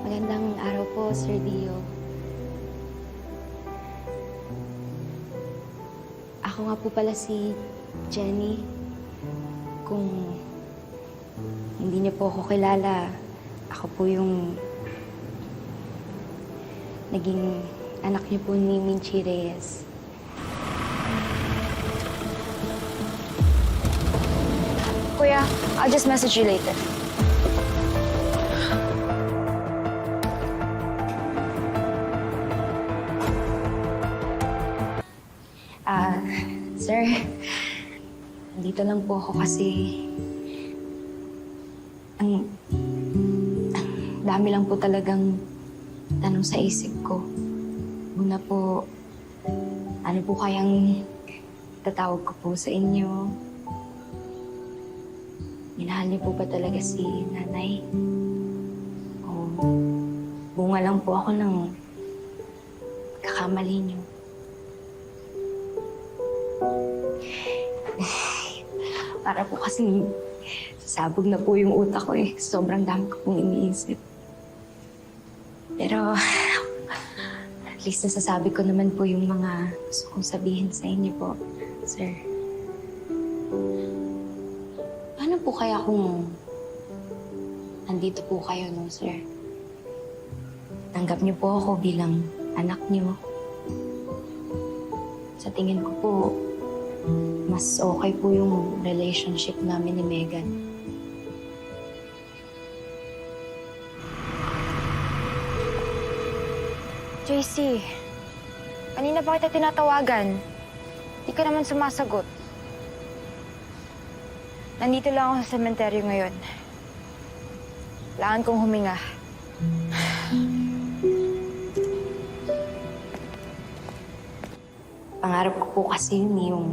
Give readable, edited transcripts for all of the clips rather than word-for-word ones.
Magandang araw po, Sir Dio. Ako nga po pala si Jenny. Kung hindi niyo po ako kilala, ako po yung naging anak niyo po ni Minchi Reyes. Kuya, I'll just message you later. Sir, dito lang po ako kasi ang dami lang po talagang tanong sa isip ko. Una po, ano po kayang tatawag ko po sa inyo? Minahal niyo po ba talaga si nanay? O bunga lang po ako ng kakamali niyo? Para po kasi sasabog na po yung utak ko eh. Sobrang dami ko pong iniisip. Pero at least nasasabi ko naman po yung mga gusto kong sabihin sa inyo po, sir. Paano po kaya kung nandito po kayo, no, sir? Tanggap niyo po ako bilang anak niyo. Sa tingin ko po, mas okay po yung relationship namin ni Megan. JC, kanina pa kita tinatawagan. Di ka naman sumasagot. Nandito lang ako sa sementeryo ngayon. Kailangan kong huminga. Pangarap ko po kasi yun yung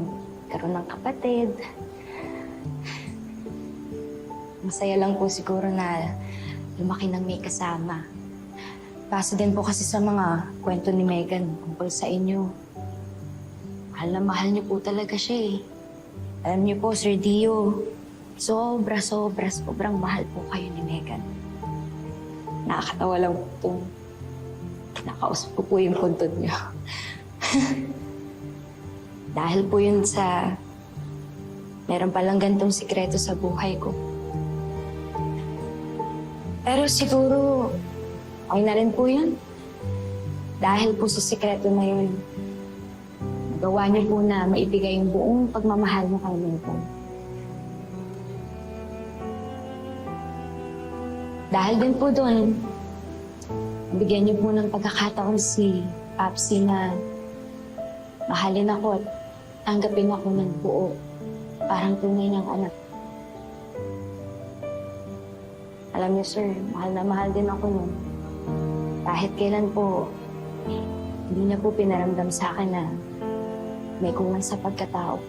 karoon ng kapatid. Masaya lang po siguro na lumaki ng may kasama. Base din po kasi sa mga kwento ni Megan tungkol sa inyo. Mahal na mahal niyo po talaga siya eh. Alam niyo po, Sir Dio, sobrang mahal po kayo ni Megan. Nakakatawa lang po itong nakausap ko po yung kuntod niyo. Dahil po yun sa meron palang gantong sikreto sa buhay ko. Pero siguro, okay na rin po yun. Dahil po sa sikreto na yun, nagawa niyo po na maibigay yung buong pagmamahal mo kay Megan. Dahil din po doon, bigyan niyo po ng pagkakataon si Papsi na mahalin ako at tanggapin ako ng buo. Parang tunay niyang anak. Alam niyo, sir, mahal na mahal din ako nun. Kahit kailan po, hindi niya po pinaramdam sa akin na may kulang sa pagkatao.